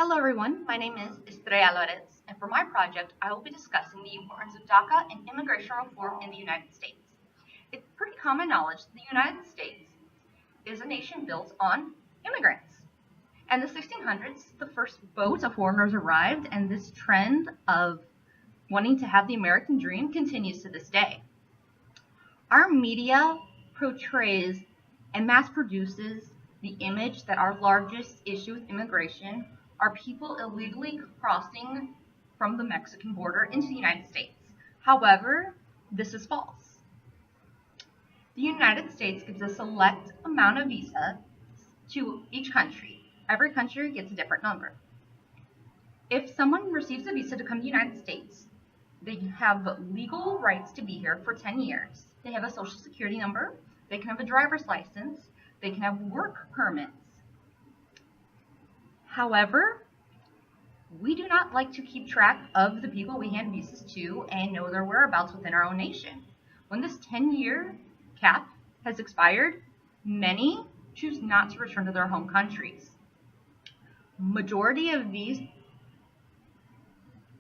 Hello everyone, my name is Estrella Alvarez, and for my project, I will be discussing the importance of DACA and immigration reform in the United States. It's pretty common knowledge that the United States is a nation built on immigrants. In the 1600s, the first boat of foreigners arrived, and this trend of wanting to have the American dream continues to this day. Our media portrays and mass produces the image that our largest issue with immigration are people illegally crossing from the Mexican border into the United States. However, this is false. The United States gives a select amount of visas to each country. Every country gets a different number. If someone receives a visa to come to the United States, they have legal rights to be here for 10 years. They have a social security number. They can have a driver's license. They can have work permits. However, we do not like to keep track of the people we hand visas to and know their whereabouts within our own nation. When this 10-year cap has expired, many choose not to return to their home countries. Majority of these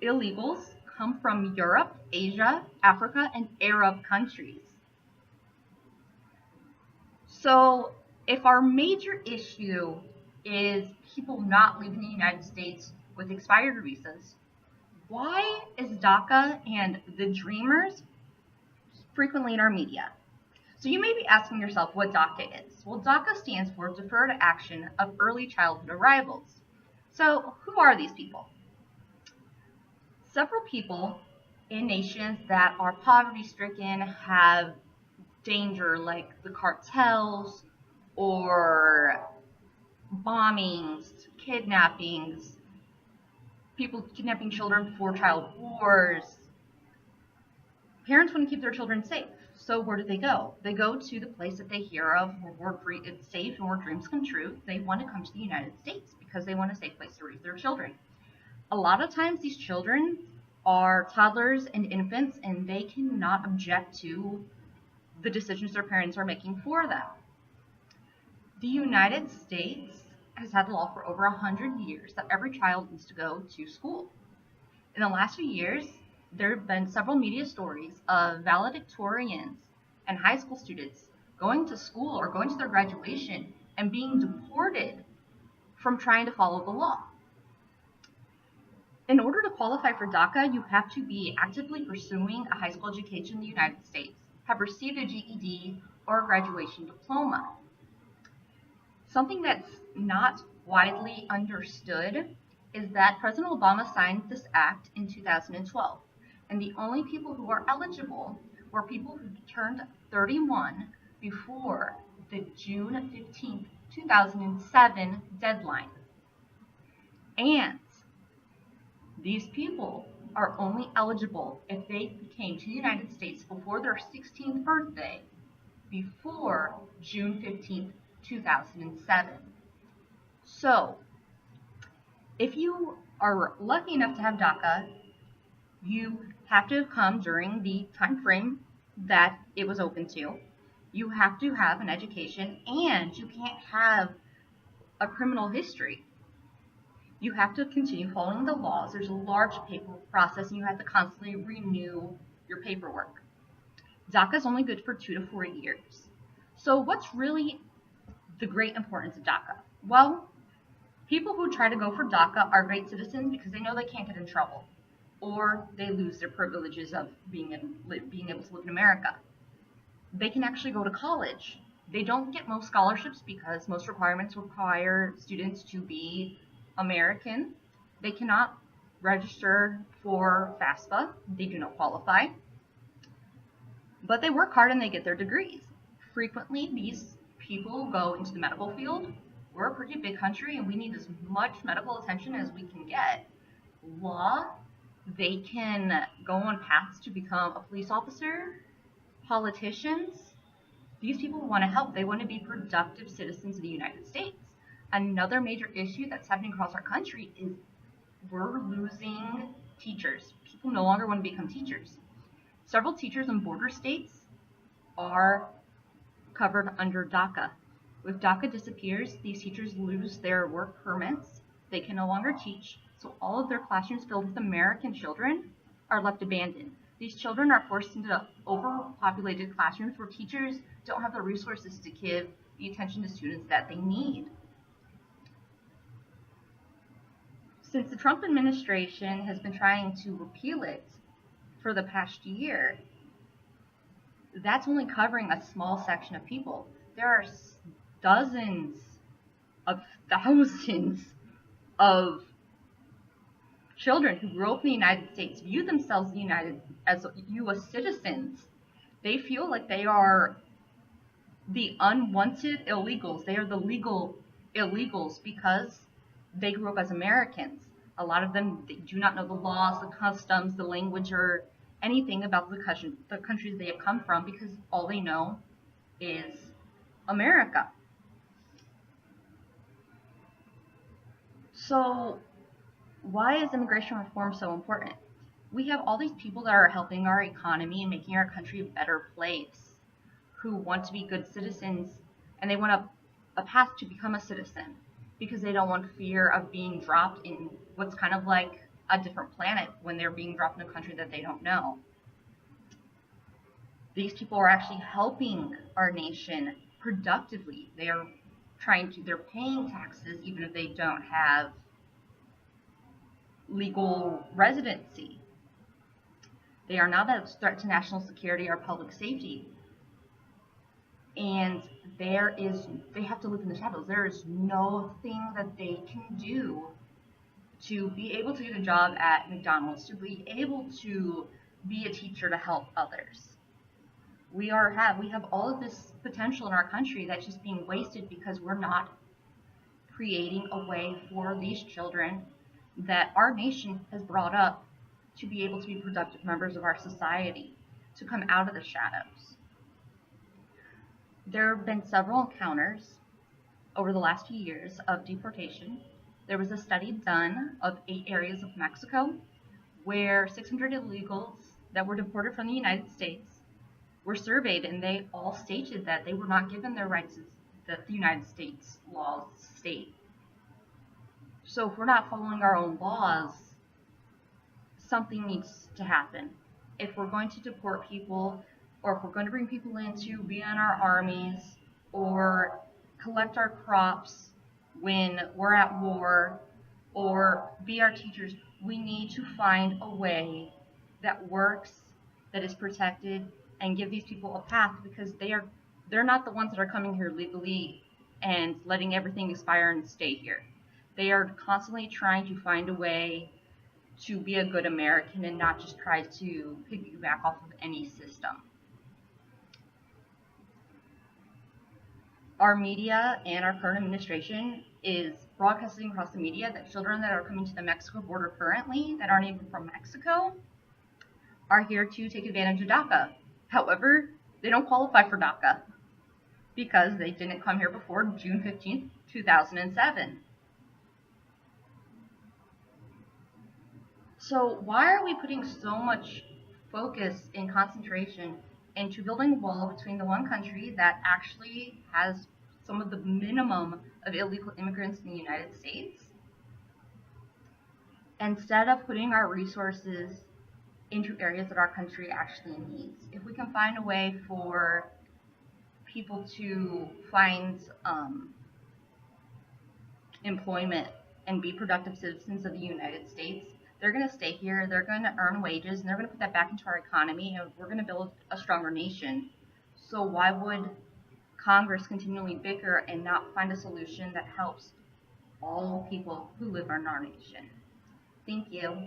illegals come from Europe, Asia, Africa, and Arab countries. So if our major issue is people not leaving the United States with expired visas, why is DACA and the Dreamers frequently in our media? So you may be asking yourself what DACA is. Well, DACA stands for Deferred Action of Early Childhood Arrivals. So who are these people? Several people in nations that are poverty-stricken have danger like the cartels or bombings, kidnappings, people kidnapping children for child wars. Parents want to keep their children safe. So where do they go? They go to the place that they hear of where it's safe and where dreams come true. They want to come to the United States because they want a safe place to raise their children. A lot of times these children are toddlers and infants, and they cannot object to the decisions their parents are making for them. The United States has had a law for over 100 years that every child needs to go to school. In the last few years, there have been several media stories of valedictorians and high school students going to school or going to their graduation and being deported from trying to follow the law. In order to qualify for DACA, you have to be actively pursuing a high school education in the United States, have received a GED or a graduation diploma. Something that's not widely understood is that President Obama signed this act in 2012, and the only people who are eligible were people who turned 31 before the June 15, 2007 deadline. And these people are only eligible if they came to the United States before their 16th birthday, before June 15th, 2007. So, if you are lucky enough to have DACA, you have to come during the time frame that it was open to. You have to have an education, and you can't have a criminal history. You have to continue following the laws. There's a large paper process, and you have to constantly renew your paperwork. DACA is only good for 2 to 4 years. So what's really the great importance of DACA? Well, people who try to go for DACA are great citizens because they know they can't get in trouble, or they lose their privileges of being able to live in America. They can actually go to college. They don't get most scholarships because most requirements require students to be American. They cannot register for FAFSA. They do not qualify. But they work hard and they get their degrees. Frequently, these people go into the medical field. We're a pretty big country and we need as much medical attention as we can get. Law, they can go on paths to become a police officer, politicians. These people want to help. They want to be productive citizens of the United States. Another major issue that's happening across our country is we're losing teachers. People no longer want to become teachers. Several teachers in border states are covered under DACA. If DACA disappears, these teachers lose their work permits They can no longer teach, so all of their classrooms filled with American children are left abandoned. These children are forced into overpopulated classrooms where teachers don't have the resources to give the attention to students that they need. Since the Trump administration has been trying to repeal it for the past year, that's only covering a small section of people. There are dozens of thousands of children who grew up in the United States, view themselves as U.S. citizens. They feel like they are the unwanted illegals. They are the legal illegals because they grew up as Americans. A lot of them, they do not know the laws, the customs, the language, or anything about the countries they have come from, because all they know is America. So why is immigration reform so important? We have all these people that are helping our economy and making our country a better place, who want to be good citizens, and they want a path to become a citizen because they don't want fear of being dropped in what's kind of like a different planet when they're being dropped in a country that they don't know. These people are actually helping our nation productively. They're paying taxes even if they don't have legal residency. They are not a threat to national security or public safety. And they have to live in the shadows. There is nothing that they can do to be able to get a job at McDonald's, to be able to be a teacher to help others. We have all of this potential in our country that's just being wasted because we're not creating a way for these children that our nation has brought up to be able to be productive members of our society, to come out of the shadows. There have been several encounters over the last few years of deportation. There was a study done of 8 areas of Mexico where 600 illegals that were deported from the United States were surveyed, and they all stated that they were not given their rights that the United States laws state. So if we're not following our own laws, something needs to happen. If we're going to deport people, or if we're going to bring people in to be in our armies, or collect our crops when we're at war, or be our teachers, we need to find a way that works, that is protected, and give these people a path, because they're not the ones that are coming here legally and letting everything expire and stay here. They are constantly trying to find a way to be a good American and not just try to piggyback off of any system. Our media and our current administration is broadcasting across the media that children that are coming to the Mexico border currently, that aren't even from Mexico, are here to take advantage of DACA. However, they don't qualify for DACA because they didn't come here before June 15th, 2007. So why are we putting so much focus and concentration into building a wall between the one country that actually has some of the minimum of illegal immigrants in the United States, instead of putting our resources into areas that our country actually needs? If we can find a way for people to find employment and be productive citizens of the United States, they're going to stay here, they're going to earn wages, and they're going to put that back into our economy, and we're going to build a stronger nation. So why would Congress continually bicker and not find a solution that helps all people who live in our nation? Thank you.